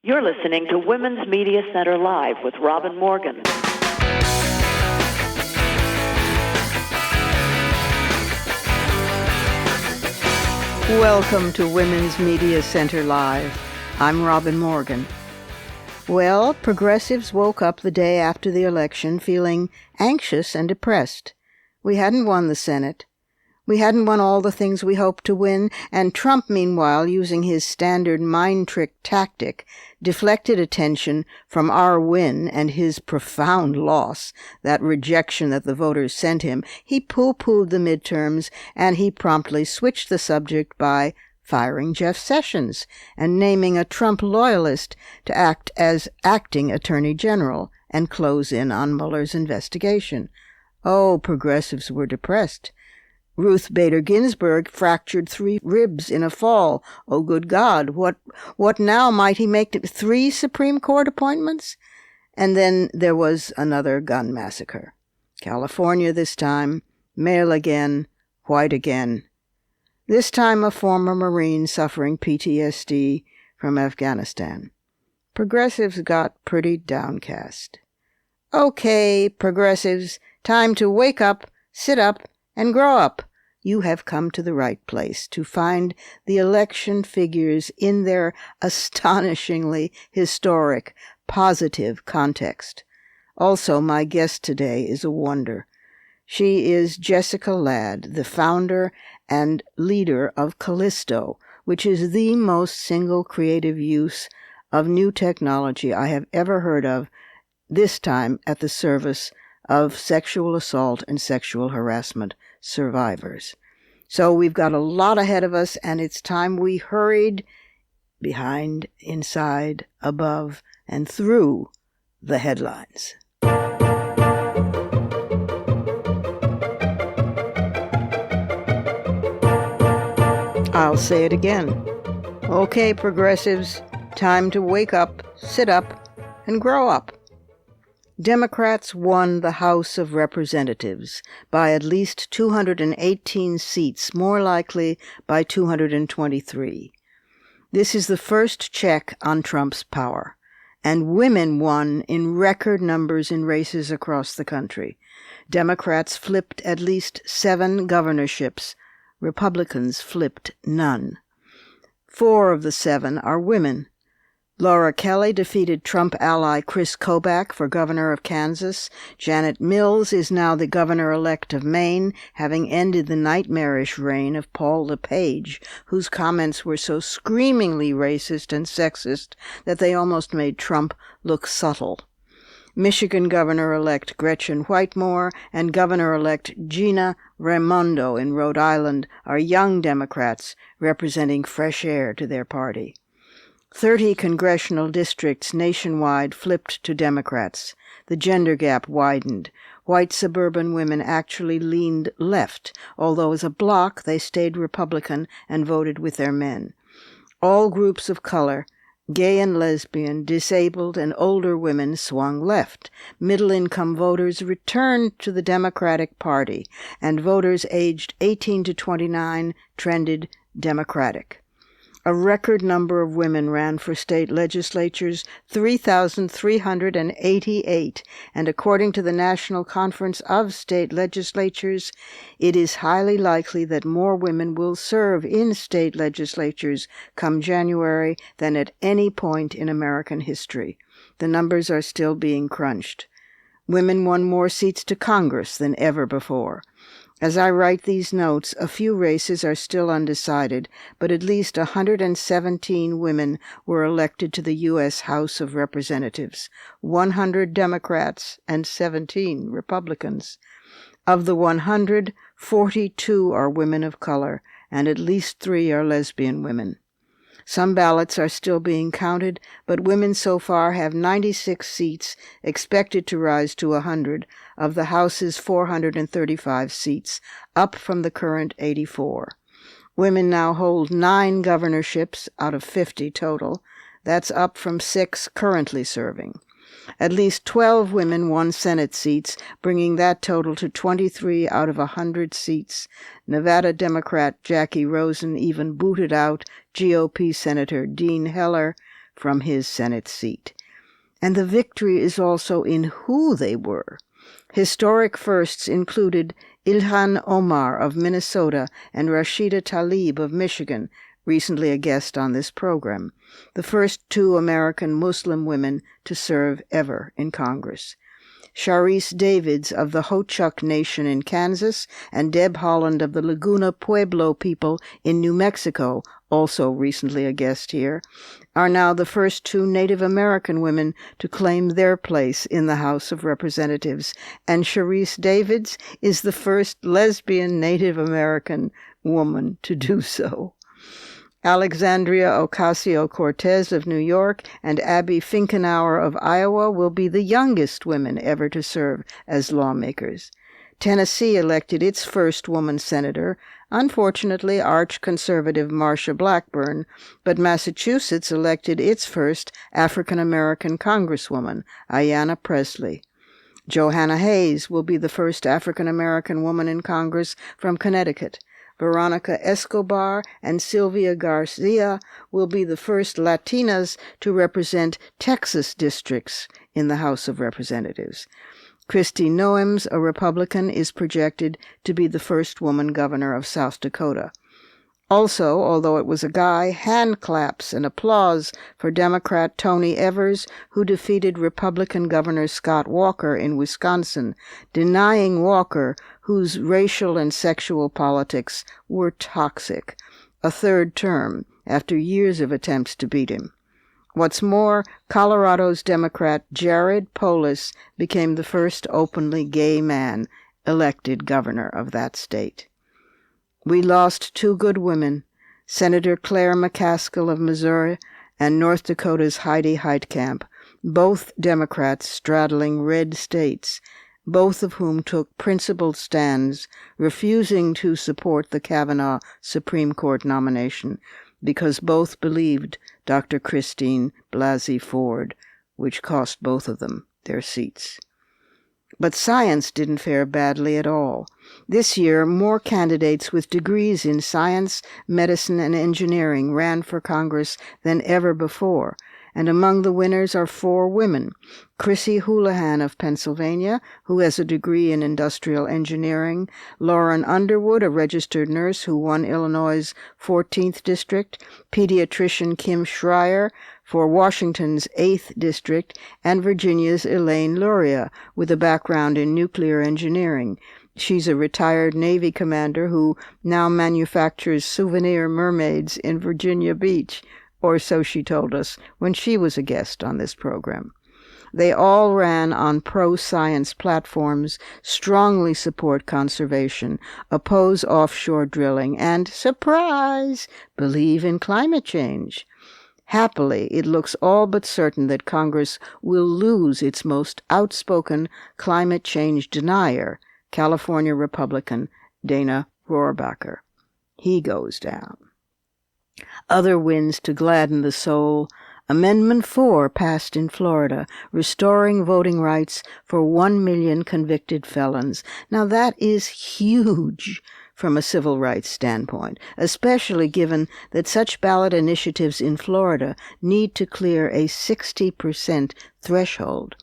You're listening to Women's Media Center Live with Robin Morgan. Welcome to Women's Media Center Live. I'm Robin Morgan. Well, progressives woke up the day after the election feeling anxious and depressed. We hadn't won the Senate. We hadn't won all the things we hoped to win, and Trump, meanwhile, using his standard mind trick tactic, deflected attention from our win and his profound loss, that rejection that the voters sent him. He pooh-poohed the midterms, and he promptly switched the subject by firing Jeff Sessions and naming a Trump loyalist to act as acting Attorney General and close in on Mueller's investigation. Oh, progressives were depressed. Ruth Bader Ginsburg fractured 3 ribs in a fall. Oh, good God, what now? Might he make 3 Supreme Court appointments? And then there was another gun massacre. California this time, male again, white again. This time a former Marine suffering PTSD from Afghanistan. Progressives got pretty downcast. Okay, progressives, time to wake up, sit up, and grow up. You have come to the right place to find the election figures in their astonishingly historic, positive context. Also, my guest today is a wonder. She is Jessica Ladd, the founder and leader of Callisto, which is the most single creative use of new technology I have ever heard of, this time at the service of sexual assault and sexual harassment survivors. So we've got a lot ahead of us, and it's time we hurried behind, inside, above, and through the headlines. I'll say it again. Okay, progressives, time to wake up, sit up, and grow up. Democrats won the House of Representatives by at least 218 seats, more likely by 223. This is the first check on Trump's power, and women won in record numbers in races across the country. Democrats flipped at least 7 governorships. Republicans flipped none. 4 of the 7 are women. Laura Kelly defeated Trump ally Chris Kobach for governor of Kansas. Janet Mills is now the governor-elect of Maine, having ended the nightmarish reign of Paul LePage, whose comments were so screamingly racist and sexist that they almost made Trump look subtle. Michigan Governor-elect Gretchen Whitmore and Governor-elect Gina Raimondo in Rhode Island are young Democrats representing fresh air to their party. 30 congressional districts nationwide flipped to Democrats. The gender gap widened. White suburban women actually leaned left, although as a bloc they stayed Republican and voted with their men. All groups of color, gay and lesbian, disabled, and older women swung left. Middle-income voters returned to the Democratic Party, and voters aged 18 to 29 trended Democratic. A record number of women ran for state legislatures, 3,388, and according to the National Conference of State Legislatures, it is highly likely that more women will serve in state legislatures come January than at any point in American history. The numbers are still being crunched. Women won more seats to Congress than ever before. As I write these notes, a few races are still undecided, but at least 117 women were elected to the U.S. House of Representatives, 100 Democrats and 17 Republicans. Of the 100, 42 are women of color, and at least 3 are lesbian women. Some ballots are still being counted, but women so far have 96 seats, expected to rise to 100, of the House's 435 seats, up from the current 84. Women now hold 9 governorships out of 50 total. That's up from 6 currently serving. At least 12 women won Senate seats, bringing that total to 23 out of 100 seats. Nevada Democrat Jackie Rosen even booted out GOP Senator Dean Heller, from his Senate seat. And the victory is also in who they were. Historic firsts included Ilhan Omar of Minnesota and Rashida Tlaib of Michigan, recently a guest on this program, the first two American Muslim women to serve ever in Congress. Sharice Davids of the Ho-Chunk Nation in Kansas and Deb Holland of the Laguna Pueblo people in New Mexico, also recently a guest here, are now the first two Native American women to claim their place in the House of Representatives, and Sharice Davids is the first lesbian Native American woman to do so. Alexandria Ocasio-Cortez of New York and Abby Finkenauer of Iowa will be the youngest women ever to serve as lawmakers. Tennessee elected its first woman senator, unfortunately arch-conservative Marsha Blackburn, but Massachusetts elected its first African-American congresswoman, Ayanna Pressley. Johanna Hayes will be the first African-American woman in Congress from Connecticut. Veronica Escobar and Sylvia Garcia will be the first Latinas to represent Texas districts in the House of Representatives. Kristi Noems, a Republican, is projected to be the first woman governor of South Dakota. Also, although it was a guy, hand claps and applause for Democrat Tony Evers, who defeated Republican Governor Scott Walker in Wisconsin, denying Walker, whose racial and sexual politics were toxic, a third term after years of attempts to beat him. What's more, Colorado's Democrat Jared Polis became the first openly gay man elected governor of that state. We lost two good women, Senator Claire McCaskill of Missouri and North Dakota's Heidi Heitkamp, both Democrats straddling red states, both of whom took principled stands, refusing to support the Kavanaugh Supreme Court nomination because both believed Dr. Christine Blasey Ford, which cost both of them their seats. But science didn't fare badly at all. This year, more candidates with degrees in science, medicine, and engineering ran for Congress than ever before, and among the winners are 4 women. Chrissy Houlihan of Pennsylvania, who has a degree in industrial engineering, Lauren Underwood, a registered nurse who won Illinois' 14th district, pediatrician Kim Schreier for Washington's 8th district, and Virginia's Elaine Luria, with a background in nuclear engineering. She's a retired Navy commander who now manufactures souvenir mermaids in Virginia Beach, or so she told us when she was a guest on this program. They all ran on pro-science platforms, strongly support conservation, oppose offshore drilling, and, surprise, believe in climate change. Happily, it looks all but certain that Congress will lose its most outspoken climate change denier, California Republican Dana Rohrabacher. He goes down. Other wins to gladden the soul. Amendment 4 passed in Florida, restoring voting rights for 1 million convicted felons. Now that is huge from a civil rights standpoint, especially given that such ballot initiatives in Florida need to clear a 60% threshold.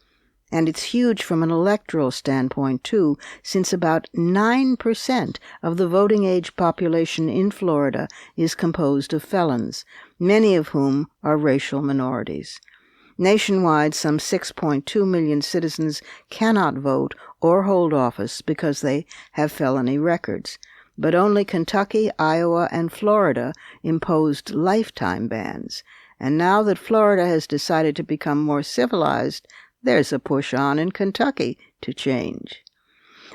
And it's huge from an electoral standpoint, too, since about 9% of the voting age population in Florida is composed of felons, many of whom are racial minorities. Nationwide, some 6.2 million citizens cannot vote or hold office because they have felony records. But only Kentucky, Iowa, and Florida imposed lifetime bans. And now that Florida has decided to become more civilized, there's a push on in Kentucky to change.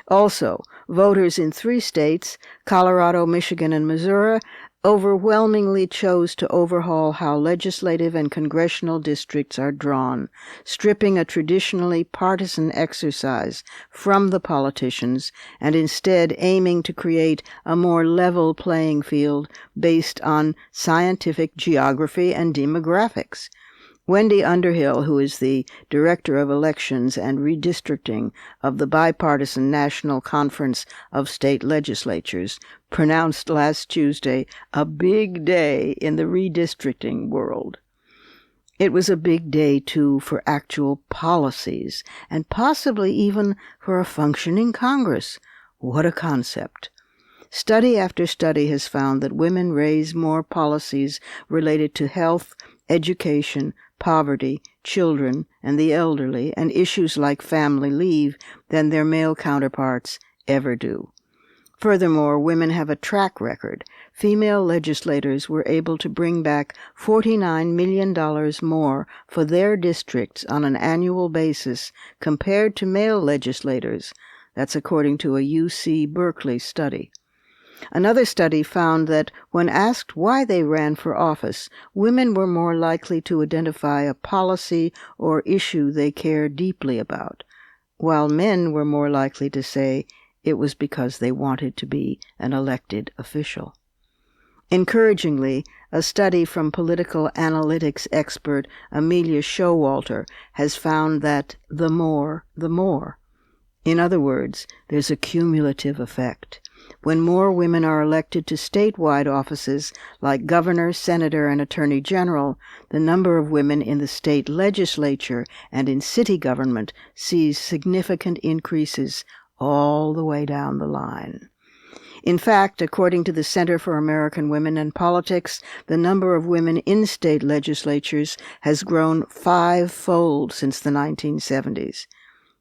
Also, voters in 3 states, Colorado, Michigan, and Missouri, overwhelmingly chose to overhaul how legislative and congressional districts are drawn, stripping a traditionally partisan exercise from the politicians and instead aiming to create a more level playing field based on scientific geography and demographics. Wendy Underhill, who is the Director of Elections and Redistricting of the bipartisan National Conference of State Legislatures, pronounced last Tuesday a big day in the redistricting world. It was a big day, too, for actual policies, and possibly even for a functioning Congress. What a concept. Study after study has found that women raise more policies related to health, education, poverty, children, and the elderly, and issues like family leave than their male counterparts ever do. Furthermore, women have a track record. Female legislators were able to bring back $49 million more for their districts on an annual basis compared to male legislators. That's according to a UC Berkeley study. Another study found that when asked why they ran for office, women were more likely to identify a policy or issue they care deeply about, while men were more likely to say it was because they wanted to be an elected official. Encouragingly, a study from political analytics expert Amelia Showalter has found that the more, the more. In other words, there's a cumulative effect. When more women are elected to statewide offices like governor, senator, and attorney general, the number of women in the state legislature and in city government sees significant increases all the way down the line. In fact, according to the Center for American Women and Politics, the number of women in state legislatures has grown 5-fold since the 1970s.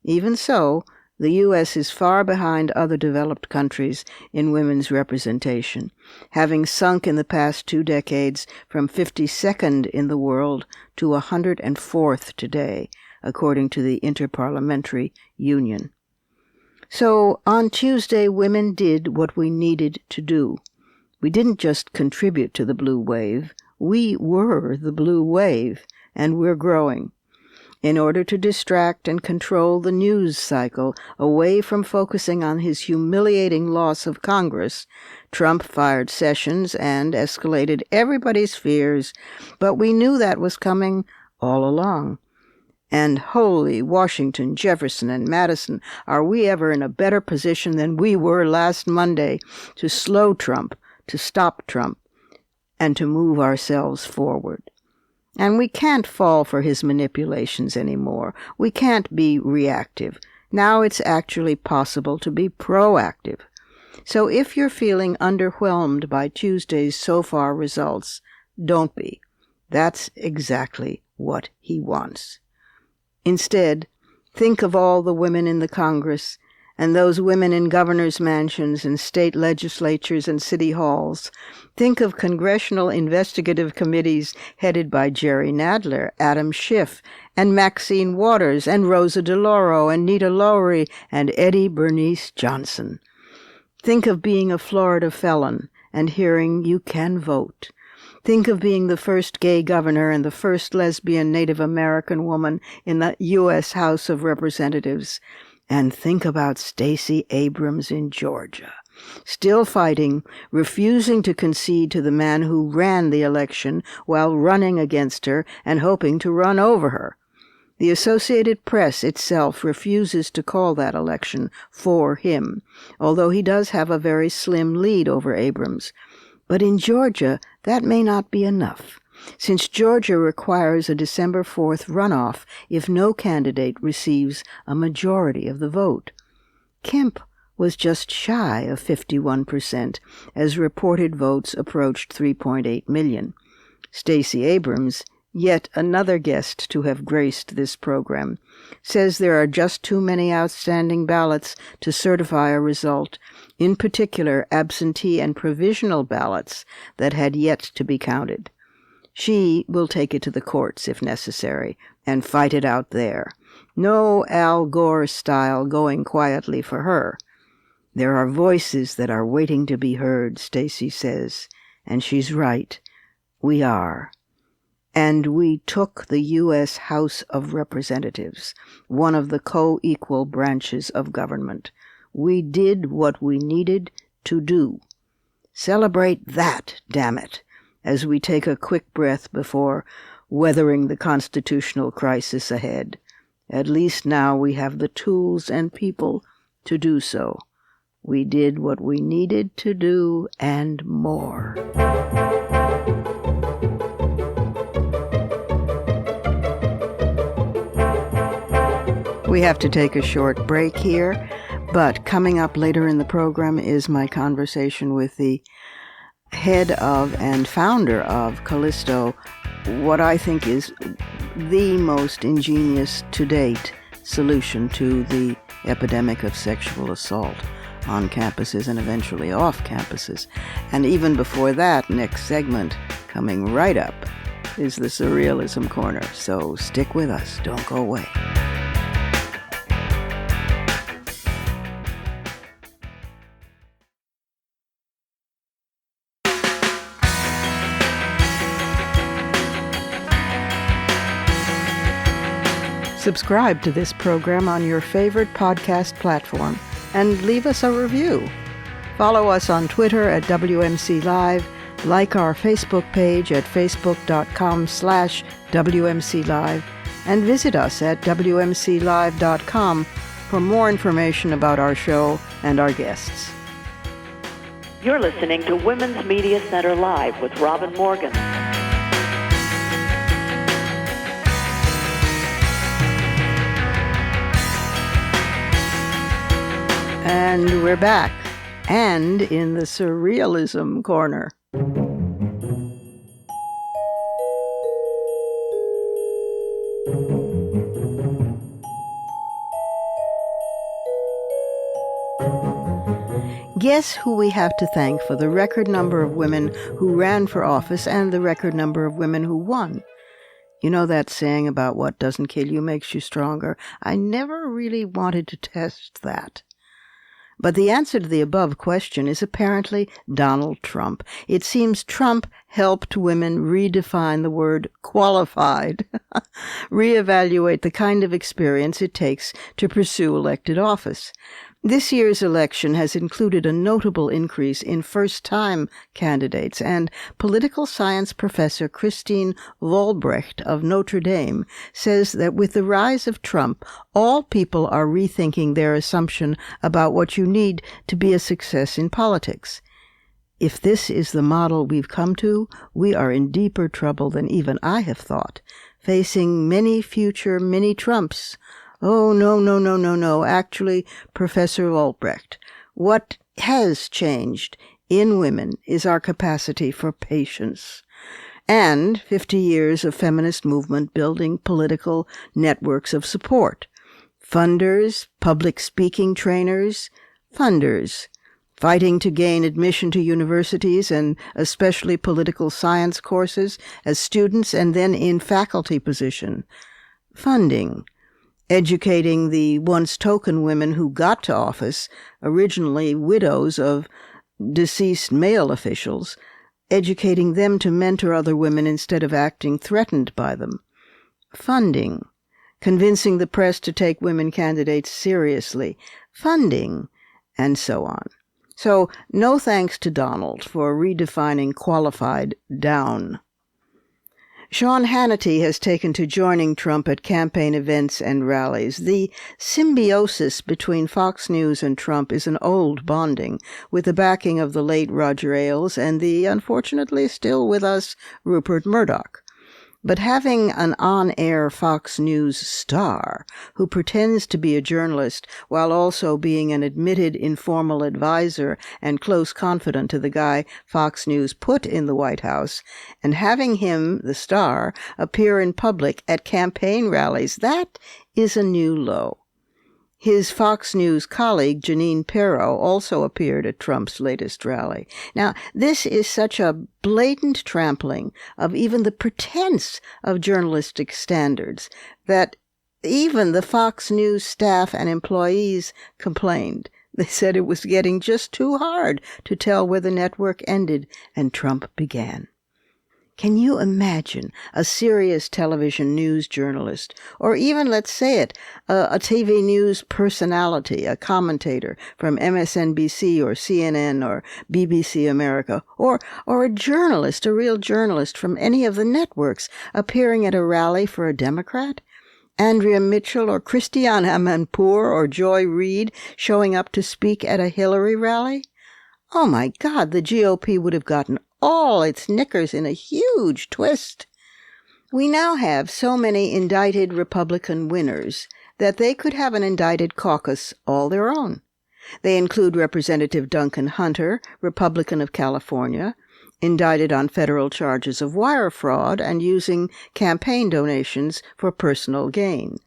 Even so, the U.S. is far behind other developed countries in women's representation, having sunk in the past 2 decades from 52nd in the world to 104th today, according to the Interparliamentary Union. So, on Tuesday, women did what we needed to do. We didn't just contribute to the blue wave. We were the blue wave, and we're growing. In order to distract and control the news cycle away from focusing on his humiliating loss of Congress, Trump fired Sessions and escalated everybody's fears, but we knew that was coming all along. And holy Washington, Jefferson, and Madison, are we ever in a better position than we were last Monday to slow Trump, to stop Trump, and to move ourselves forward. And we can't fall for his manipulations anymore. We can't be reactive. Now it's actually possible to be proactive. So if you're feeling underwhelmed by Tuesday's so-far results, don't be. That's exactly what he wants. Instead, think of all the women in the Congress, and those women in governors' mansions and state legislatures and city halls. Think of congressional investigative committees headed by Jerry Nadler, Adam Schiff, and Maxine Waters, and Rosa DeLauro, and Nita Lowry, and Eddie Bernice Johnson. Think of being a Florida felon and hearing you can vote. Think of being the first gay governor and the first lesbian Native American woman in the U.S. House of Representatives. And think about Stacey Abrams in Georgia, still fighting, refusing to concede to the man who ran the election while running against her and hoping to run over her. The Associated Press itself refuses to call that election for him, although he does have a very slim lead over Abrams. But in Georgia, that may not be enough, since Georgia requires a December 4th runoff if no candidate receives a majority of the vote. Kemp was just shy of 51%, as reported votes approached 3.8 million. Stacey Abrams, yet another guest to have graced this program, says there are just too many outstanding ballots to certify a result, in particular absentee and provisional ballots that had yet to be counted. She will take it to the courts if necessary and fight it out there. No Al Gore style going quietly for her. There are voices that are waiting to be heard, Stacey says, and she's right. We are. And we took the U.S. House of Representatives, one of the co-equal branches of government. We did what we needed to do. Celebrate that, damn it, as we take a quick breath before weathering the constitutional crisis ahead. At least now we have the tools and people to do so. We did what we needed to do and more. We have to take a short break here, but coming up later in the program is my conversation with the head of and founder of Callisto, what I think is the most ingenious to date solution to the epidemic of sexual assault on campuses and eventually off campuses. And even before that, next segment coming right up is the Surrealism Corner. So stick with us. Don't go away. Subscribe to this program on your favorite podcast platform and leave us a review. Follow us on Twitter at WMC Live, like our Facebook page at facebook.com/WMC Live, and visit us at WMCLive.com for more information about our show and our guests. You're listening to Women's Media Center Live with Robin Morgan. And we're back, and in the Surrealism Corner. Guess who we have to thank for the record number of women who ran for office and the record number of women who won? You know that saying about what doesn't kill you makes you stronger? I never really wanted to test that. But the answer to the above question is apparently Donald Trump. It seems Trump helped women redefine the word qualified, reevaluate the kind of experience it takes to pursue elected office. This year's election has included a notable increase in first-time candidates, and political science professor Christine Wahlbrecht of Notre Dame says that with the rise of Trump, all people are rethinking their assumption about what you need to be a success in politics. If this is the model we've come to, we are in deeper trouble than even I have thought, facing many future mini-Trumps. Oh, no. Actually, Professor Wahlbrecht, what has changed in women is our capacity for patience. And 50 years of feminist movement building political networks of support. Funders, public speaking trainers, funders, fighting to gain admission to universities and especially political science courses as students and then in faculty position. Funding. Educating the once token women who got to office, originally widows of deceased male officials, educating them to mentor other women instead of acting threatened by them. Funding. Convincing the press to take women candidates seriously. Funding. And so on. So, no thanks to Donald for redefining qualified down. Sean Hannity has taken to joining Trump at campaign events and rallies. The symbiosis between Fox News and Trump is an old bonding, with the backing of the late Roger Ailes and the, unfortunately still with us, Rupert Murdoch. But having an on-air Fox News star who pretends to be a journalist while also being an admitted informal advisor and close confidant to the guy Fox News put in the White House, and having him, the star, appear in public at campaign rallies, that is a new low. His Fox News colleague, Jeanine Pirro, also appeared at Trump's latest rally. Now, this is such a blatant trampling of even the pretense of journalistic standards that even the Fox News staff and employees complained. They said it was getting just too hard to tell where the network ended and Trump began. Can you imagine a serious television news journalist, or even, let's say it, a TV news personality, a commentator from MSNBC or CNN or BBC America, or a journalist, a real journalist from any of the networks appearing at a rally for a Democrat? Andrea Mitchell or Christiane Amanpour or Joy Reid showing up to speak at a Hillary rally? Oh my God, the GOP would have gotten all its knickers in a huge twist. We now have so many indicted Republican winners that they could have an indicted caucus all their own. They include Representative Duncan Hunter, Republican of California, indicted on federal charges of wire fraud and using campaign donations for personal gain.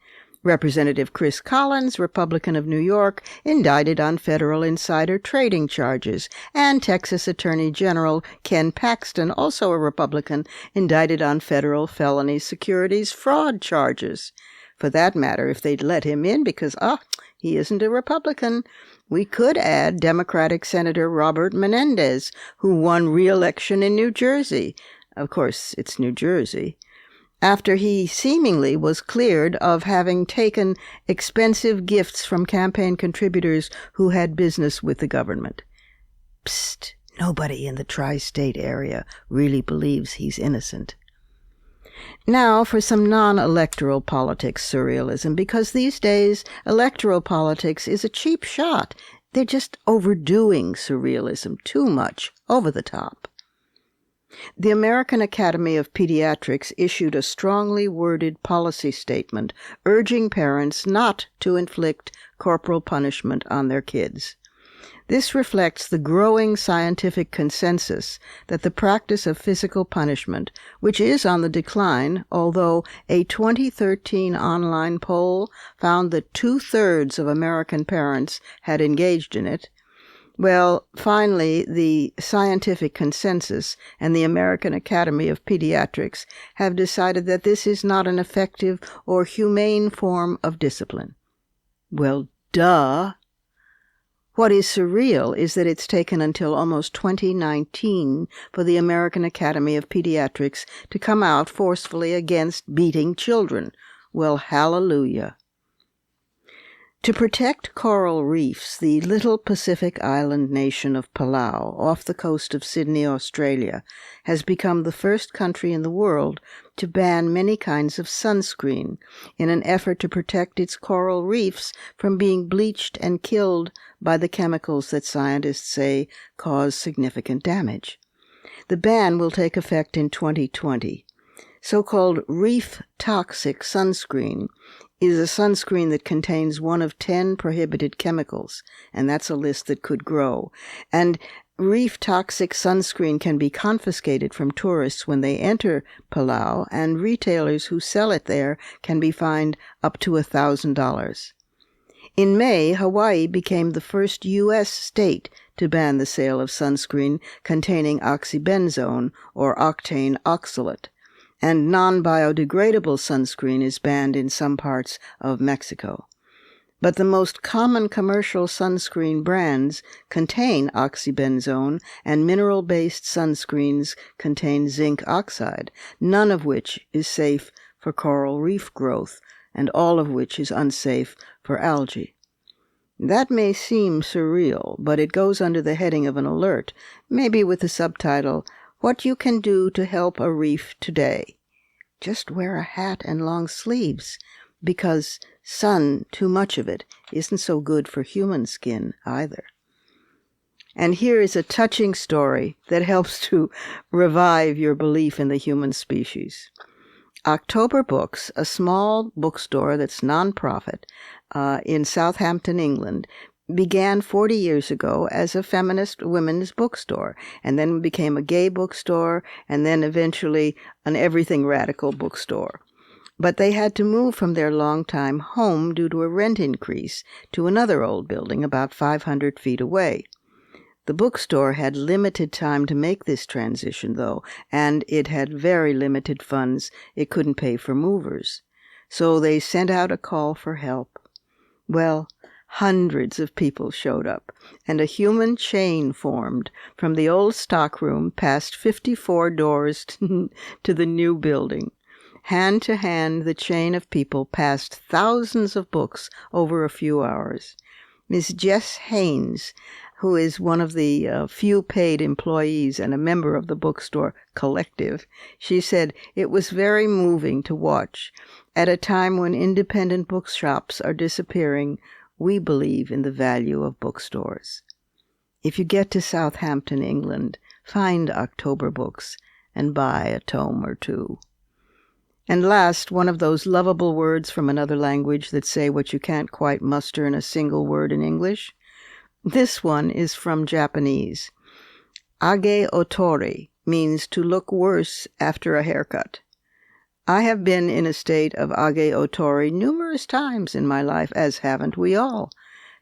Representative Chris Collins, Republican of New York, indicted on federal insider trading charges, and Texas Attorney General Ken Paxton, also a Republican, indicted on federal felony securities fraud charges. For that matter, if they'd let him in because, he isn't a Republican, we could add Democratic Senator Robert Menendez, who won re-election in New Jersey. Of course, it's New Jersey. After he seemingly was cleared of having taken expensive gifts from campaign contributors who had business with the government. Psst, nobody in the tri-state area really believes he's innocent. Now for some non-electoral politics surrealism, because these days electoral politics is a cheap shot. They're just overdoing surrealism too much, over the top. The American Academy of Pediatrics issued a strongly worded policy statement urging parents not to inflict corporal punishment on their kids. This reflects the growing scientific consensus that the practice of physical punishment, which is on the decline, although a 2013 online poll found that 2/3 of American parents had engaged in it. Well, finally, the scientific consensus and the American Academy of Pediatrics have decided that this is not an effective or humane form of discipline. Well, duh. What is surreal is that it's taken until almost 2019 for the American Academy of Pediatrics to come out forcefully against beating children. Well, hallelujah. To protect coral reefs, the little Pacific island nation of Palau, off the coast of Sydney, Australia, has become the first country in the world to ban many kinds of sunscreen in an effort to protect its coral reefs from being bleached and killed by the chemicals that scientists say cause significant damage. The ban will take effect in 2020. So-called reef-toxic sunscreen is a sunscreen that contains one of 10 prohibited chemicals, and that's a list that could grow. And reef-toxic sunscreen can be confiscated from tourists when they enter Palau, and retailers who sell it there can be fined up to $1,000. In May, Hawaii became the first U.S. state to ban the sale of sunscreen containing oxybenzone or octane oxalate, and non-biodegradable sunscreen is banned in some parts of Mexico. But the most common commercial sunscreen brands contain oxybenzone, and mineral-based sunscreens contain zinc oxide, none of which is safe for coral reef growth, and all of which is unsafe for algae. That may seem surreal, but it goes under the heading of an alert, maybe with the subtitle, "What You Can Do to Help a Reef Today." Just wear a hat and long sleeves, because sun, too much of it, isn't so good for human skin either. And here is a touching story that helps to revive your belief in the human species. October Books, a small bookstore that's nonprofit in Southampton, England, began 40 years ago as a feminist women's bookstore, and then became a gay bookstore, and then eventually an everything radical bookstore. But they had to move from their longtime home due to a rent increase to another old building about 500 feet away. The bookstore had limited time to make this transition, though, and it had very limited funds. It couldn't pay for movers. So they sent out a call for help. Well, hundreds of people showed up, and a human chain formed from the old stockroom past 54 doors to the new building. Hand to hand, the chain of people passed thousands of books over a few hours. Miss Jess Haynes, who is one of the few paid employees and a member of the bookstore collective, she said, "It was very moving to watch. At a time when independent bookshops are disappearing, we believe in the value of bookstores." If you get to Southampton, England, find October Books and buy a tome or two. And last, one of those lovable words from another language that say what you can't quite muster in a single word in English. This one is from Japanese. Age otori means to look worse after a haircut. I have been in a state of age otori numerous times in my life, as haven't we all.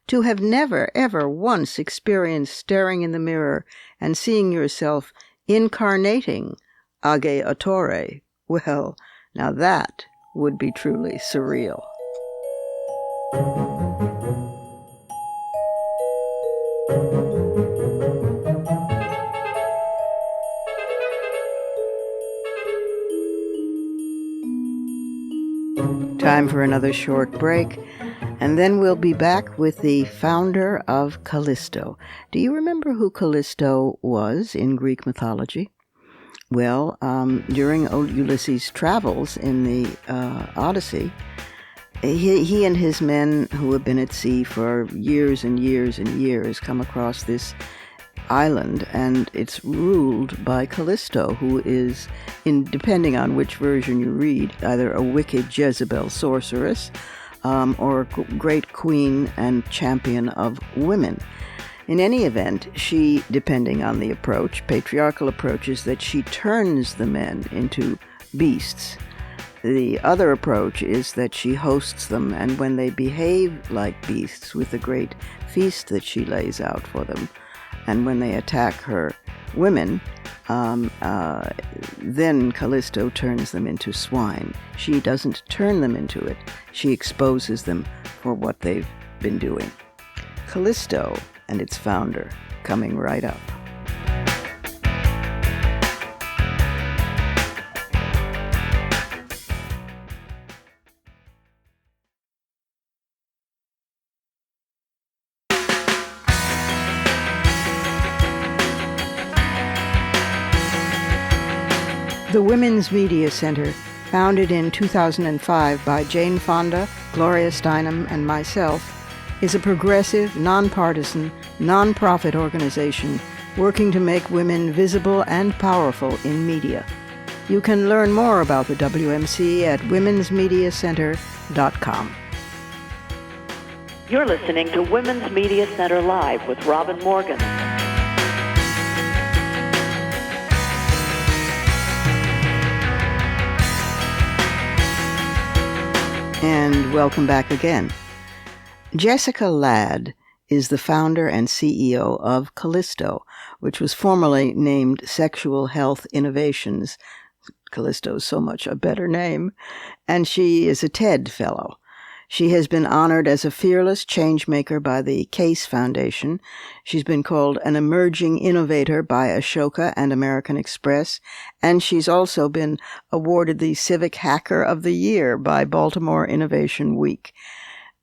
To have never, ever once experienced staring in the mirror and seeing yourself incarnating age otori, well, now that would be truly surreal. Time for another short break, and then we'll be back with the founder of Callisto. Do you remember who Callisto was in Greek mythology? Well, during old Ulysses' travels in the Odyssey, he and his men, who have been at sea for years and years and years, come across this island, and it's ruled by Callisto, who is, depending on which version you read, either a wicked Jezebel sorceress or a great queen and champion of women. In any event, she, depending on the approach, patriarchal approach, is that she turns the men into beasts. The other approach is that she hosts them, and when they behave like beasts with the great feast that she lays out for them, and when they attack her women, then Callisto turns them into swine. She doesn't turn them into it. She exposes them for what they've been doing. Callisto and its founder, coming right up. The Women's Media Center, founded in 2005 by Jane Fonda, Gloria Steinem, and myself, is a progressive, nonpartisan, nonprofit organization working to make women visible and powerful in media. You can learn more about the WMC at womensmediacenter.com. You're listening to Women's Media Center Live with Robin Morgan. And welcome back again. Jessica Ladd is the founder and CEO of Callisto, which was formerly named Sexual Health Innovations. Callisto is so much a better name. And she is a TED Fellow. She has been honored as a fearless changemaker by the Case Foundation. She's been called an emerging innovator by Ashoka and American Express, and she's also been awarded the Civic Hacker of the Year by Baltimore Innovation Week.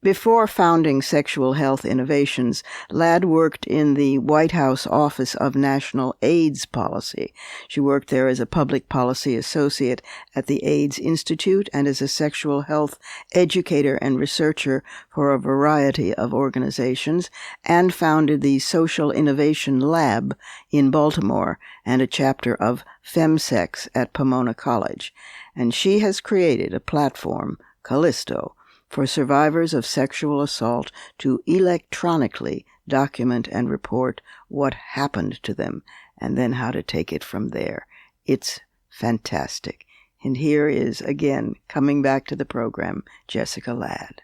Before founding Sexual Health Innovations, Ladd worked in the White House Office of National AIDS Policy. She worked there as a public policy associate at the AIDS Institute and as a sexual health educator and researcher for a variety of organizations, and founded the Social Innovation Lab in Baltimore and a chapter of FemSex at Pomona College. And she has created a platform, Callisto, for survivors of sexual assault to electronically document and report what happened to them, and then how to take it from there. It's fantastic. And here is, again, coming back to the program, Jessica Ladd.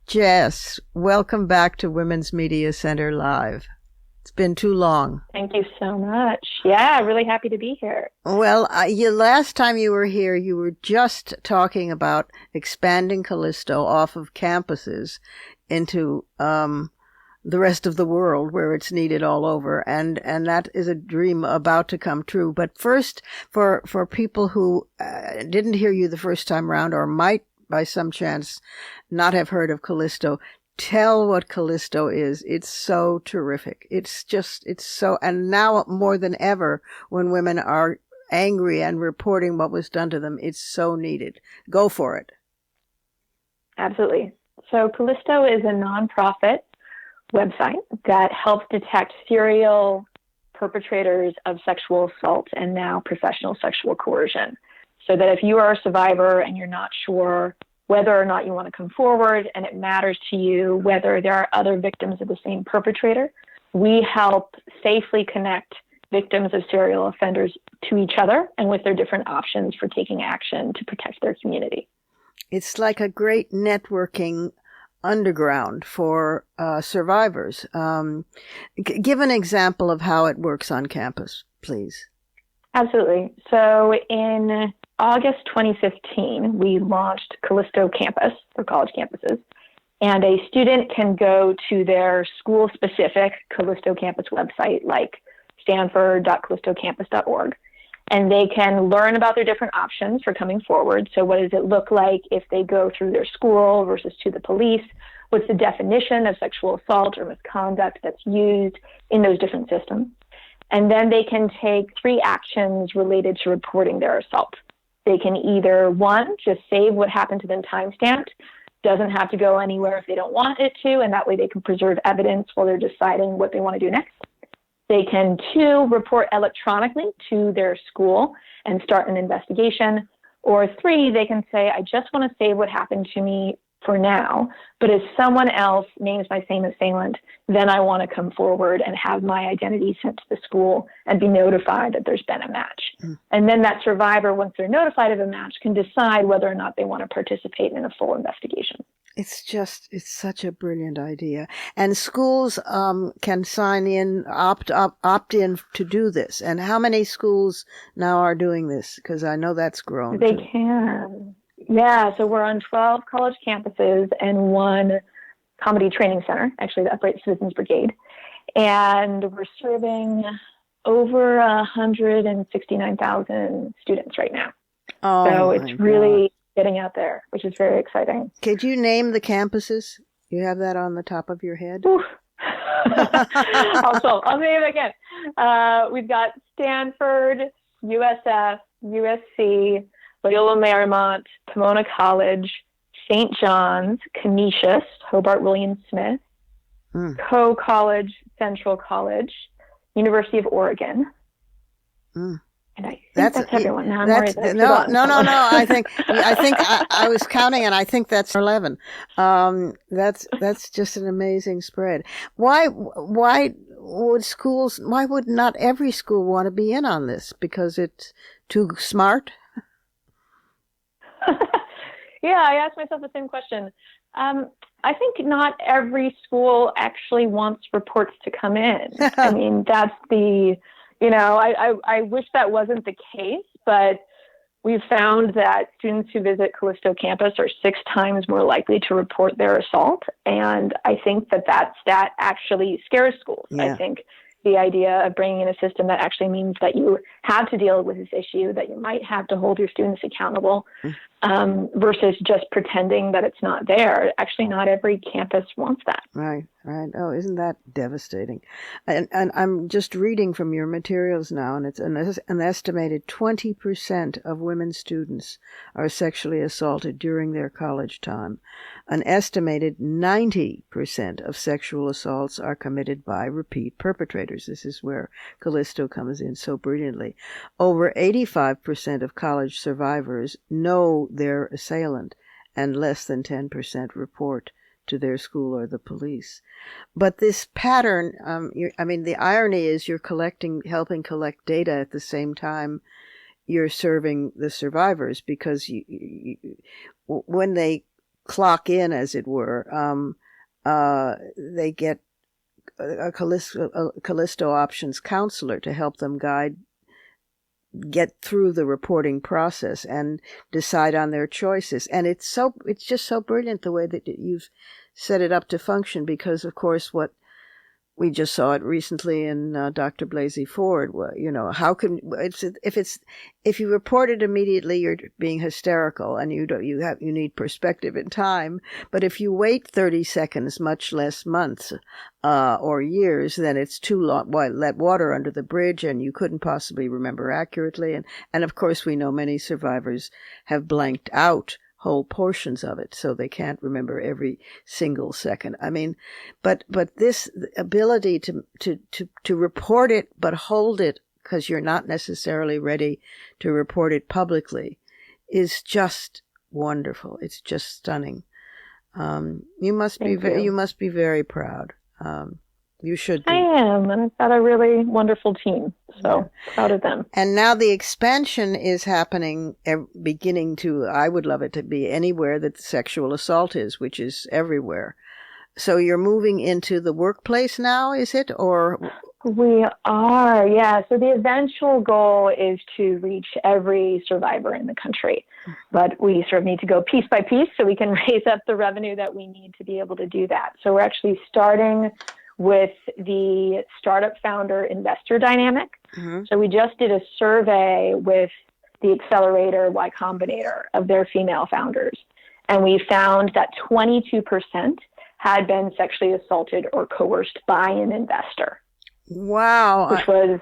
Jess, welcome back to Women's Media Center Live. It's been too long. Thank you so much. Yeah, really happy to be here. Well, last time you were here, you were just talking about expanding Callisto off of campuses into the rest of the world where it's needed all over. And that is a dream about to come true. But first, for people who didn't hear you the first time around or might by some chance not have heard of Callisto, tell what Callisto is. It's so terrific. It's so, and now more than ever, when women are angry and reporting what was done to them, it's so needed. Go for it. Absolutely. So Callisto is a nonprofit website that helps detect serial perpetrators of sexual assault and now professional sexual coercion. so that if you are a survivor and you're not sure whether or not you want to come forward, and it matters to you whether there are other victims of the same perpetrator, we help safely connect victims of serial offenders to each other and with their different options for taking action to protect their community. It's like a great networking underground for survivors. Give an example of how it works on campus, please. Absolutely. So in August 2015, we launched Callisto Campus for college campuses, and a student can go to their school-specific Callisto campus website, like stanford.callistocampus.org, and they can learn about their different options for coming forward. So what does it look like if they go through their school versus to the police? What's the definition of sexual assault or misconduct that's used in those different systems? And then they can take 3 actions related to reporting their assault. They can either, 1, just save what happened to them timestamped, doesn't have to go anywhere if they don't want it to, and that way they can preserve evidence while they're deciding what they want to do next. They can, 2, report electronically to their school and start an investigation. Or 3, they can say, I just want to save what happened to me for now, but if someone else names my same assailant, then I want to come forward and have my identity sent to the school and be notified that there's been a match. And then that survivor, once they're notified of a match, can decide whether or not they want to participate in a full investigation. It's such a brilliant idea. And schools can sign in, opt in to do this. And how many schools now are doing this? Because I know that's grown. They can. Yeah, so we're on 12 college campuses and 1 comedy training center, actually the Upright Citizens Brigade. And we're serving over 169,000 students right now. Oh, so it's really getting out there, which is very exciting. Could you name the campuses? You have that on the top of your head? I'll name it again. We've got Stanford, USF, USC, Loyola Marymount, Pomona College, St. John's, Canisius, Hobart William Smith, Coe College, Central College, University of Oregon. And I think that's everyone. Now I'm worried that no. I think I was counting, and I think that's 11. That's just an amazing spread. Why would not every school want to be in on this? Because it's too smart? Yeah, I asked myself the same question. I think not every school actually wants reports to come in. I mean, that's I wish that wasn't the case, but we've found that students who visit Callisto campus are 6 times more likely to report their assault. And I think that stat actually scares schools. Yeah. I think the idea of bringing in a system that actually means that you have to deal with this issue, that you might have to hold your students accountable, versus just pretending that it's not there. Actually, not every campus wants that. Right. Oh, isn't that devastating? And I'm just reading from your materials now, and it's an estimated 20% of women students are sexually assaulted during their college time. An estimated 90% of sexual assaults are committed by repeat perpetrators. This is where Callisto comes in so brilliantly. Over 85% of college survivors know their assailant, and less than 10% report to their school or the police. But this pattern, the irony is you're helping collect data at the same time you're serving the survivors, because you when they clock in, as it were, they get a Callisto Options counselor to help them get through the reporting process and decide on their choices. And it's just so brilliant the way that you've set it up to function, because of course what we just saw it recently in Dr. Blasey Ford. How can if you report it immediately, you're being hysterical, and you need perspective and time. But if you wait 30 seconds, much less months or years, then it's too long. Why let water under the bridge, and you couldn't possibly remember accurately. And of course, we know many survivors have blanked out whole portions of it, so they can't remember every single second. I mean, but this ability to report it but hold it, because you're not necessarily ready to report it publicly, is just wonderful. It's just stunning. You must Thank you. you must be very proud. You should be. I am, and I've got a really wonderful team, so proud of them. And now the expansion is happening, beginning to, I would love it to be anywhere that sexual assault is, which is everywhere. So you're moving into the workplace now, is it? Or We are, yeah. So the eventual goal is to reach every survivor in the country. But we sort of need to go piece by piece so we can raise up the revenue that we need to be able to do that. So we're actually starting with the startup founder investor dynamic. Mm-hmm. So we just did a survey with the accelerator Y Combinator of their female founders. And we found that 22% had been sexually assaulted or coerced by an investor. Wow. Which was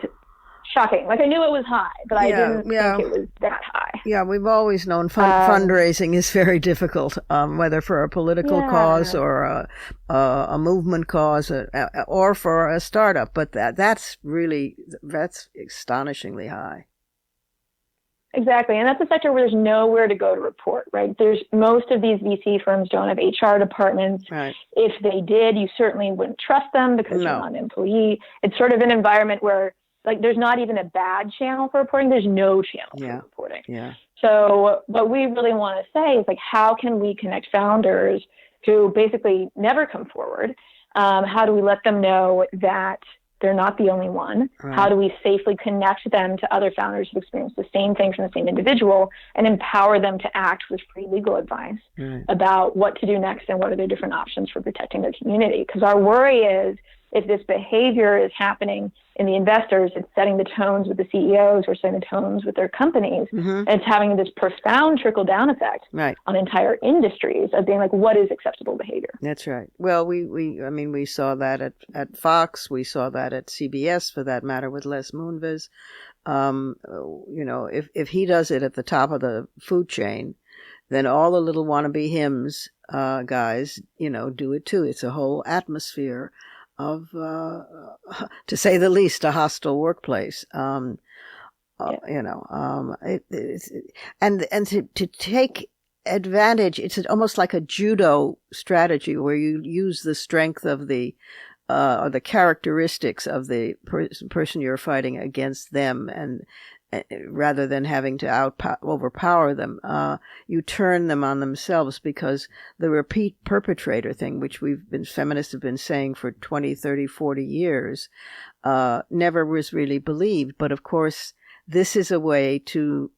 shocking. Like, I knew it was high, but I didn't think it was that high. Yeah, we've always known fundraising is very difficult, whether for a political cause or a movement cause or for a startup. But that's astonishingly high. Exactly. And that's a sector where there's nowhere to go to report, right? Most of these VC firms don't have HR departments. Right. If they did, you certainly wouldn't trust them because you're not an employee. It's sort of an environment where, like, there's not even a bad channel for reporting. There's no channel for reporting. Yeah. So what we really want to say is, like, how can we connect founders who basically never come forward? How do we let them know that they're not the only one? Right. How do we safely connect them to other founders who've experienced the same thing from the same individual and empower them to act with free legal advice about what to do next and what are their different options for protecting their community? Because our worry is, if this behavior is happening in the investors, it's setting the tones with the CEOs or setting the tones with their companies. Mm-hmm. And it's having this profound trickle-down effect on entire industries of being like, what is acceptable behavior? That's right. Well, we saw that at Fox. We saw that at CBS, for that matter, with Les Moonves. If he does it at the top of the food chain, then all the little wannabe hymns guys, do it too. It's a whole atmosphere of, to say the least, a hostile workplace. And to take advantage, it's almost like a judo strategy where you use the strength of the or the characteristics of the person you're fighting against them, and rather than having to overpower them, you turn them on themselves, because the repeat perpetrator thing, which feminists have been saying for 20, 30, 40 years, never was really believed. But of course, this is a way to,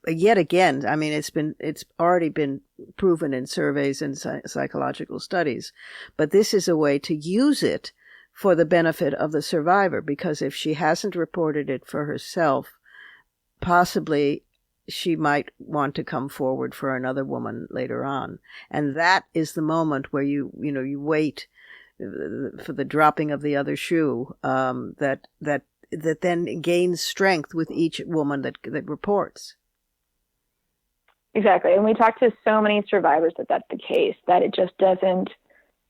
yet again, I mean, it's already been proven in surveys and psychological studies, but this is a way to use it for the benefit of the survivor, because if she hasn't reported it for herself, possibly she might want to come forward for another woman later on. And that is the moment where you wait for the dropping of the other shoe, that then gains strength with each woman that reports. Exactly. And we talk to so many survivors that's the case, that it just doesn't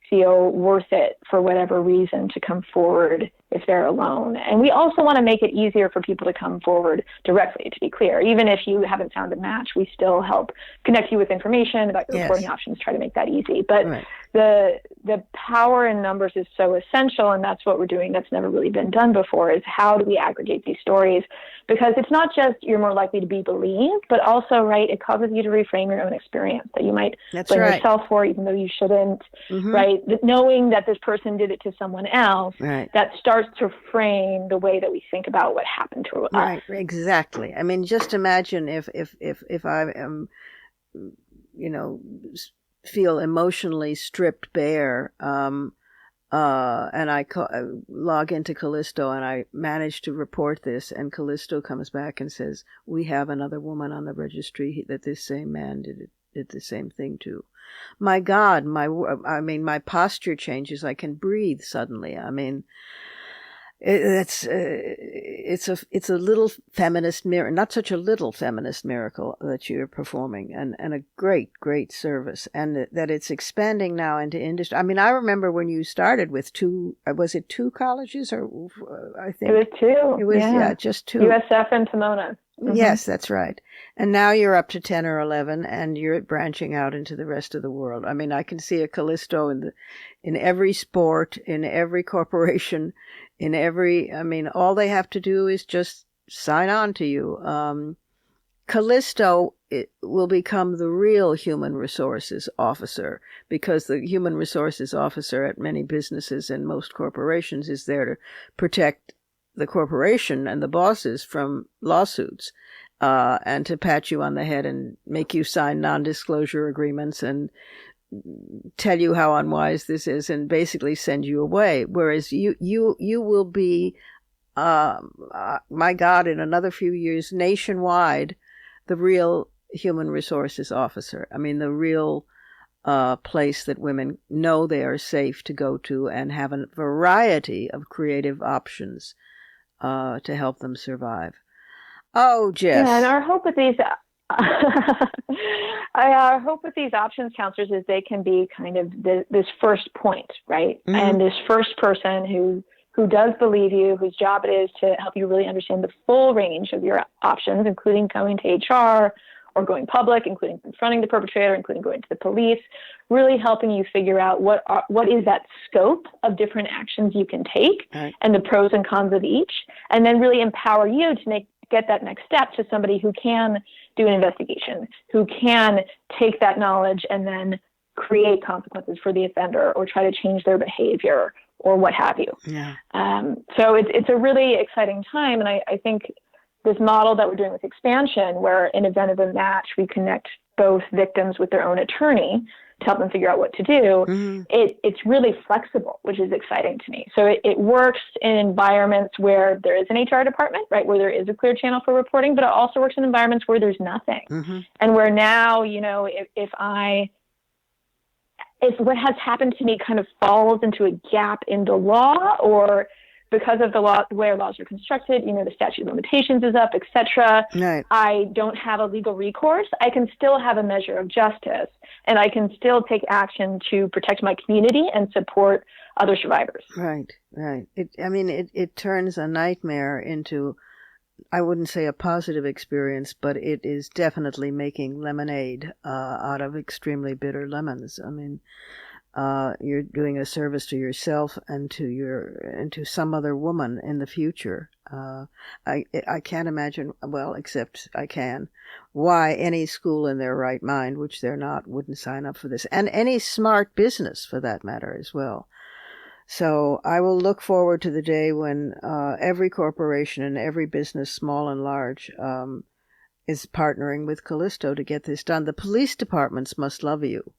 feel worth it for whatever reason to come forward if they're alone. And we also want to make it easier for people to come forward directly, to be clear. Even if you haven't found a match, we still help connect you with information about your reporting options, try to make that easy. But the power in numbers is so essential, and that's what we're doing that's never really been done before, is how do we aggregate these stories? Because it's not just you're more likely to be believed, but also, right, it causes you to reframe your own experience that you might blame yourself for, even though you shouldn't, right? That knowing that this person did it to someone else, that starts to frame the way that we think about what happened to us. Right, exactly. I mean, just imagine if I am, feel emotionally stripped bare, and I log into Callisto and I manage to report this, and Callisto comes back and says, we have another woman on the registry that this same man did the same thing to. My God, my posture changes. I can breathe suddenly. I mean, it's a little feminist miracle, not such a little feminist miracle that you're performing, and a great service, and that it's expanding now into industry. I mean, I remember when you started with two colleges, or I think it was two. It was just two. USF and Pomona. Yes, that's right. And now you're up to 10 or 11, and you're branching out into the rest of the world. I mean, I can see a Callisto in every sport, in every corporation, all they have to do is just sign on to you. Callisto will become the real human resources officer, because the human resources officer at many businesses and most corporations is there to protect the corporation and the bosses from lawsuits, and to pat you on the head and make you sign non-disclosure agreements and tell you how unwise this is and basically send you away. Whereas you will be, my God, in another few years, nationwide, the real human resources officer. I mean, the real place that women know they are safe to go to and have a variety of creative options to help them survive. Oh, Jess. Yeah, and our hope with these, our hope with these options counselors is they can be kind of this first point, right? Mm-hmm. And this first person who does believe you, whose job it is to help you really understand the full range of your options, including coming to HR or going public, including confronting the perpetrator, including going to the police, really helping you figure out what is that scope of different actions you can take, right, and the pros and cons of each, and then really empower you to get that next step to somebody who can do an investigation, who can take that knowledge and then create consequences for the offender or try to change their behavior or what have you. Yeah. So it's a really exciting time. And I think this model that we're doing with expansion, where in event of a match, we connect both victims with their own attorney to help them figure out what to do, mm-hmm, it's really flexible, which is exciting to me. So it works in environments where there is an HR department, right, where there is a clear channel for reporting, but it also works in environments where there's nothing. Mm-hmm. And where now, if what has happened to me kind of falls into a gap in the law, or because of the law, the way our laws are constructed, the statute of limitations is up, etc. Right. I don't have a legal recourse. I can still have a measure of justice, and I can still take action to protect my community and support other survivors. Right. It turns a nightmare into, I wouldn't say a positive experience, but it is definitely making lemonade out of extremely bitter lemons. I mean, you're doing a service to yourself and to some other woman in the future. I can't imagine, except I can, why any school in their right mind, which they're not, wouldn't sign up for this, and any smart business for that matter as well. So I will look forward to the day when every corporation and every business, small and large, is partnering with Callisto to get this done. The police departments must love you.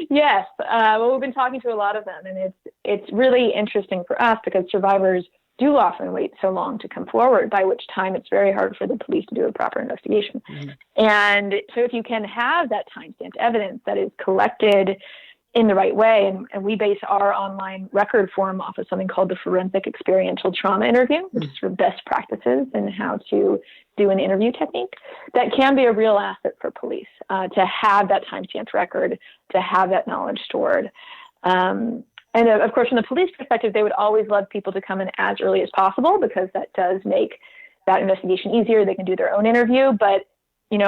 Yes. Well, we've been talking to a lot of them, and it's really interesting for us because survivors do often wait so long to come forward, by which time it's very hard for the police to do a proper investigation. Mm-hmm. And so if you can have that time-stamped evidence that is collected in the right way, and we base our online record form off of something called the forensic experiential trauma interview, which is for best practices and how to do an interview technique, that can be a real asset for police, to have that time-stamped record, to have that knowledge stored. And of course, from the police perspective, they would always love people to come in as early as possible, because that does make that investigation easier. They can do their own interview, but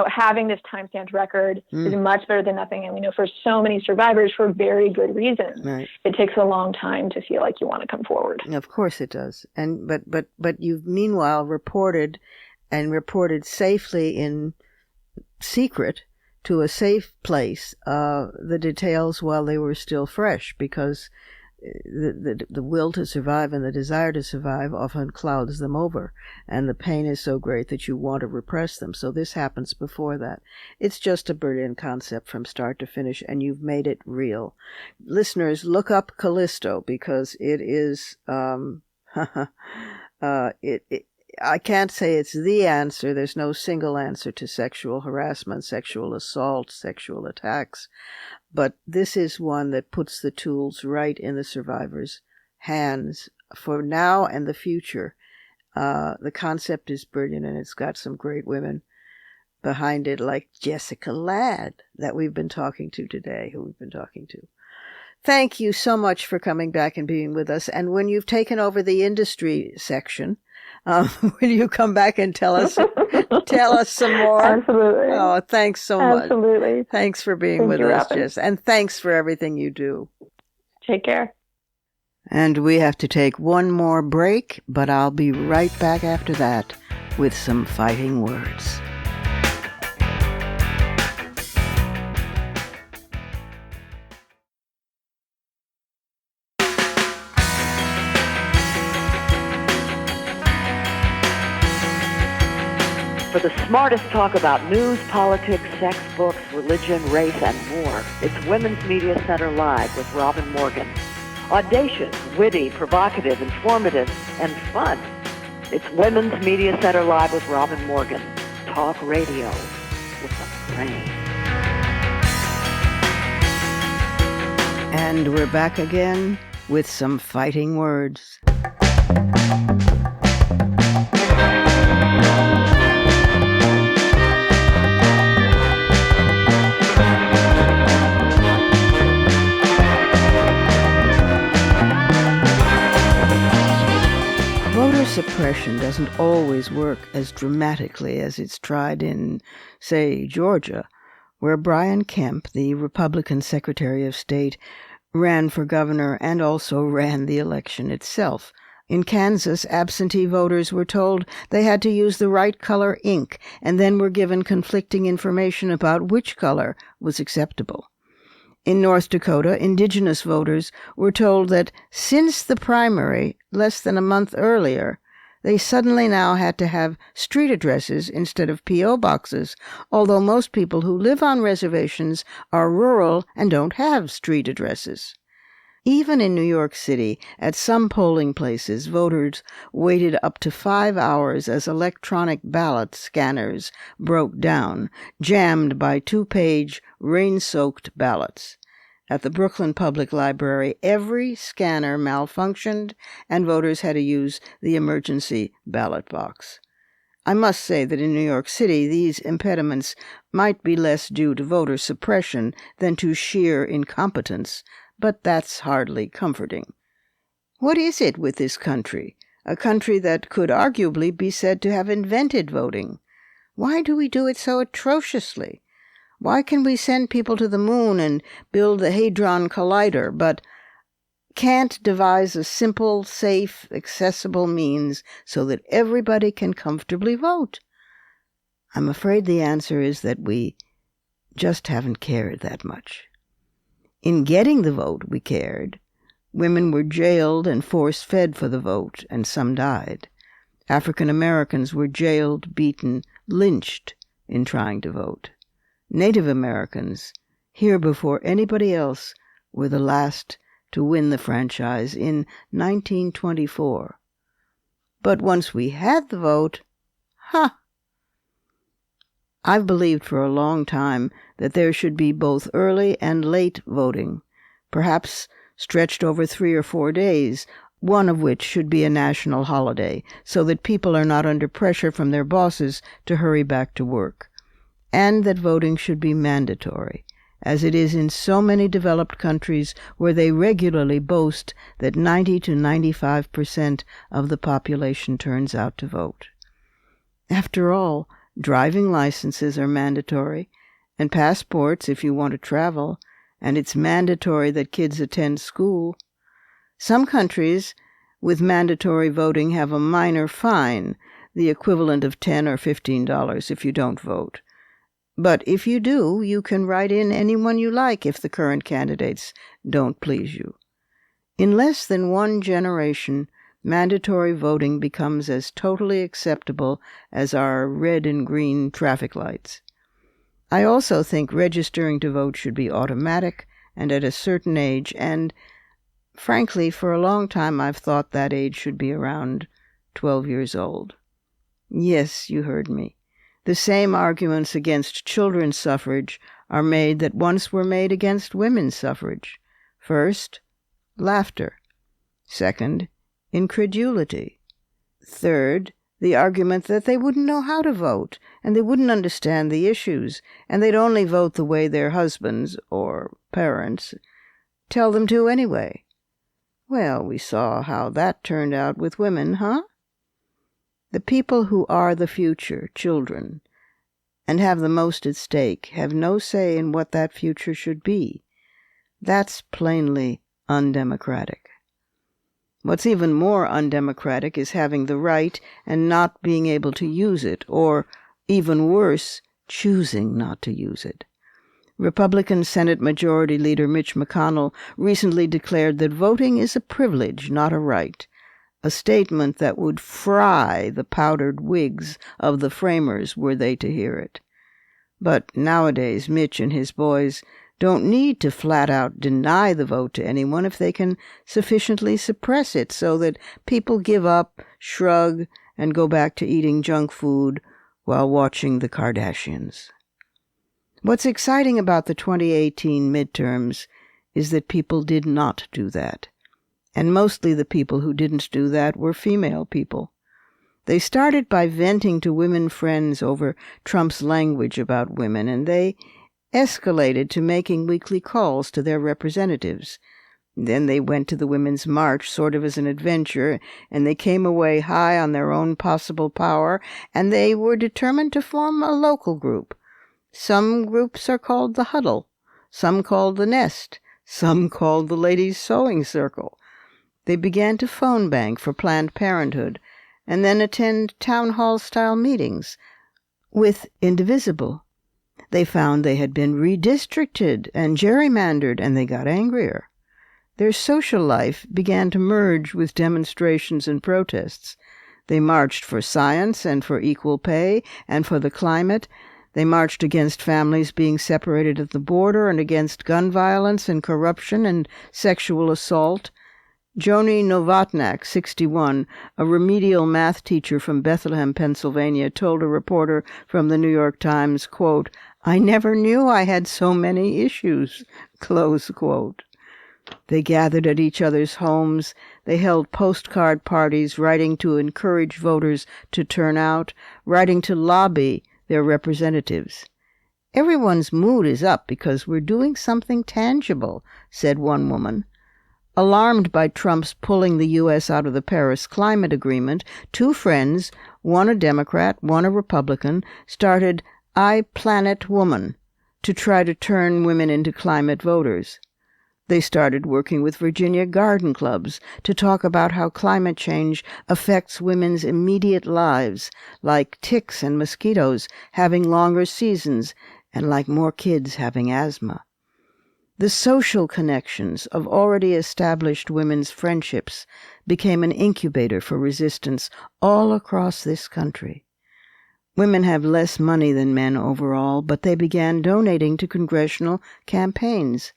having this time-stamped record is much better than nothing. And we know for so many survivors, for very good reasons, right, it takes a long time to feel like you want to come forward. Of course it does. And but you've meanwhile reported safely in secret to a safe place the details while they were still fresh, because the will to survive and the desire to survive often clouds them over, and the pain is so great that you want to repress them. So this happens before that. It's just a brilliant concept from start to finish, and you've made it real. Listeners, look up Callisto, because it is I can't say it's the answer. There's no single answer to sexual harassment, sexual assault, sexual attacks. But this is one that puts the tools right in the survivor's hands for now and the future. The concept is brilliant, and it's got some great women behind it, like Jessica Ladd, that we've been talking to today, who we've been talking to. Thank you so much for coming back and being with us. And when you've taken over the industry section, Will you come back and tell us some more? Absolutely. Oh, thanks so much. Absolutely. Thanks for being Thank with you, us, Robin. Jess. And thanks for everything you do. Take care. And we have to take one more break, but I'll be right back after that with some fighting words. For the smartest talk about news, politics, sex, books, religion, race, and more, it's Women's Media Center Live with Robin Morgan. Audacious, witty, provocative, informative, and fun. It's Women's Media Center Live with Robin Morgan. Talk radio with a brain. And we're back again with some fighting words. Voter suppression doesn't always work as dramatically as it's tried in, say, Georgia, where Brian Kemp, the Republican Secretary of State, ran for governor and also ran the election itself. In Kansas, absentee voters were told they had to use the right color ink and then were given conflicting information about which color was acceptable. In North Dakota, indigenous voters were told that since the primary, less than a month earlier, they suddenly now had to have street addresses instead of P.O. boxes, although most people who live on reservations are rural and don't have street addresses. Even in New York City, at some polling places, voters waited up to 5 hours as electronic ballot scanners broke down, jammed by 2-page, rain-soaked ballots. At the Brooklyn Public Library, every scanner malfunctioned, and voters had to use the emergency ballot box. I must say that in New York City, these impediments might be less due to voter suppression than to sheer incompetence, but that's hardly comforting. What is it with this country, a country that could arguably be said to have invented voting? Why do we do it so atrociously? Why can we send people to the moon and build the Hadron Collider, but can't devise a simple, safe, accessible means so that everybody can comfortably vote? I'm afraid the answer is that we just haven't cared that much. In getting the vote, we cared. Women were jailed and force-fed for the vote, and some died. African Americans were jailed, beaten, lynched in trying to vote. Native Americans, here before anybody else, were the last to win the franchise in 1924. But once we had the vote, I've believed for a long time that there should be both early and late voting, perhaps stretched over 3 or 4 days, one of which should be a national holiday, so that people are not under pressure from their bosses to hurry back to work, and that voting should be mandatory, as it is in so many developed countries where they regularly boast that 90 to 95% of the population turns out to vote. After all, driving licenses are mandatory, and passports if you want to travel, and it's mandatory that kids attend school. Some countries with mandatory voting have a minor fine, the equivalent of $10 or $15 if you don't vote. But if you do, you can write in anyone you like if the current candidates don't please you. In less than one generation, mandatory voting becomes as totally acceptable as our red and green traffic lights. I also think registering to vote should be automatic and at a certain age, and, frankly, for a long time I've thought that age should be around 12 years old. Yes, you heard me. The same arguments against children's suffrage are made that once were made against women's suffrage. First, laughter. Second, incredulity. Third, the argument that they wouldn't know how to vote, and they wouldn't understand the issues, and they'd only vote the way their husbands, or parents, tell them to anyway. Well, we saw how that turned out with women, huh? The people who are the future, children, and have the most at stake, have no say in what that future should be. That's plainly undemocratic. What's even more undemocratic is having the right and not being able to use it, or, even worse, choosing not to use it. Republican Senate Majority Leader Mitch McConnell recently declared that voting is a privilege, not a right, a statement that would fry the powdered wigs of the framers were they to hear it. But nowadays, Mitch and his boys don't need to flat out deny the vote to anyone if they can sufficiently suppress it so that people give up, shrug, and go back to eating junk food while watching the Kardashians. What's exciting about the 2018 midterms is that people did not do that. And mostly the people who didn't do that were female people. They started by venting to women friends over Trump's language about women, and they escalated to making weekly calls to their representatives. Then they went to the Women's March sort of as an adventure, and they came away high on their own possible power, and they were determined to form a local group. Some groups are called the Huddle, some called the Nest, some called the Ladies' Sewing Circle. They began to phone bank for Planned Parenthood, and then attend town hall-style meetings with Indivisible. They found they had been redistricted and gerrymandered, and they got angrier. Their social life began to merge with demonstrations and protests. They marched for science and for equal pay and for the climate. They marched against families being separated at the border and against gun violence and corruption and sexual assault. Joni Novotnak, 61, a remedial math teacher from Bethlehem, Pennsylvania, told a reporter from the New York Times, quote, "I never knew I had so many issues," close quote. They gathered at each other's homes. They held postcard parties, writing to encourage voters to turn out, writing to lobby their representatives. "Everyone's mood is up because we're doing something tangible," said one woman. Alarmed by Trump's pulling the U.S. out of the Paris Climate Agreement, two friends, one a Democrat, one a Republican, started I Planet Woman to try to turn women into climate voters. They started working with Virginia garden clubs to talk about how climate change affects women's immediate lives, like ticks and mosquitoes having longer seasons, and like more kids having asthma. The social connections of already established women's friendships became an incubator for resistance all across this country. Women have less money than men overall, but they began donating to congressional campaigns.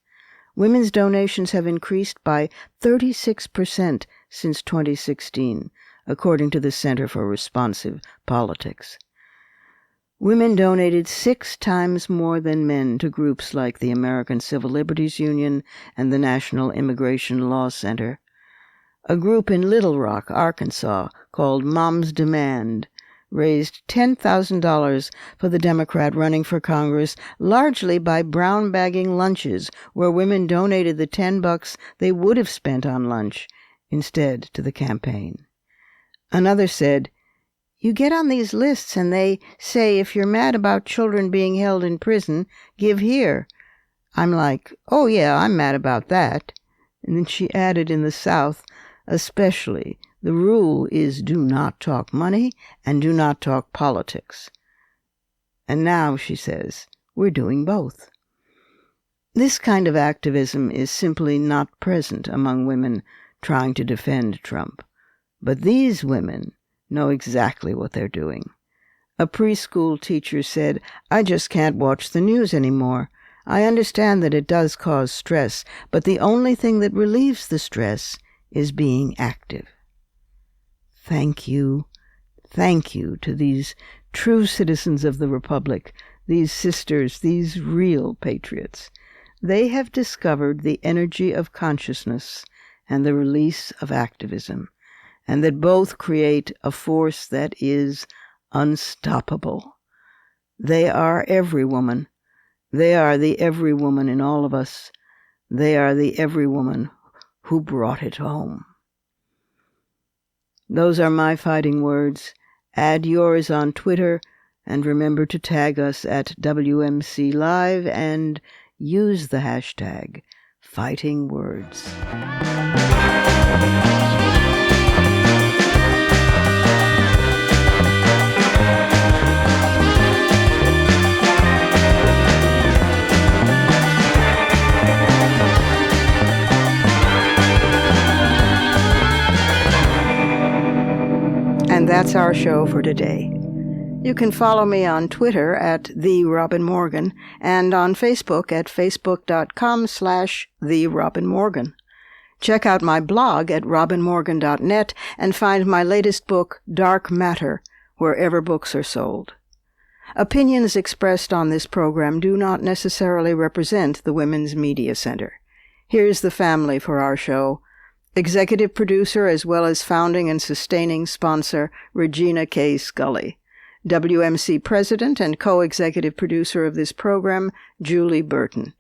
Women's donations have increased by 36% since 2016, according to the Center for Responsive Politics. Women donated 6 times more than men to groups like the American Civil Liberties Union and the National Immigration Law Center. A group in Little Rock, Arkansas, called Moms Demand, raised $10,000 for the Democrat running for Congress, largely by brown-bagging lunches, where women donated the $10 they would have spent on lunch instead to the campaign. Another said, "You get on these lists and they say if you're mad about children being held in prison, give here." I'm like, "Oh yeah, I'm mad about that." And then she added, in the South, especially, the rule is do not talk money and do not talk politics. And now, she says, we're doing both. This kind of activism is simply not present among women trying to defend Trump. But these women know exactly what they're doing. A preschool teacher said, "I just can't watch the news anymore. I understand that it does cause stress, but the only thing that relieves the stress is being active." Thank you to these true citizens of the Republic, these sisters, these real patriots. They have discovered the energy of consciousness and the release of activism, and that both create a force that is unstoppable. They are Everywoman. They are the Everywoman in all of us. They are the Everywoman who brought it home. Those are my fighting words, Add yours on Twitter, and remember to tag us at WMC Live and use the hashtag Fighting Words. And that's our show for today. You can follow me on Twitter at @TheRobinMorgan and on Facebook at facebook.com/TheRobinMorgan. Check out my blog at robinmorgan.net and find my latest book, Dark Matter, wherever books are sold. Opinions expressed on this program do not necessarily represent the Women's Media Center. Here's the family for our show. Executive producer as well as founding and sustaining sponsor, Regina K. Scully. WMC president and co-executive producer of this program, Julie Burton.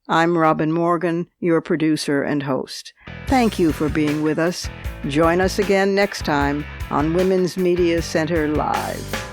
I'm Robin Morgan, your producer and host. Thank you for being with us. Join us again next time on Women's Media Center Live.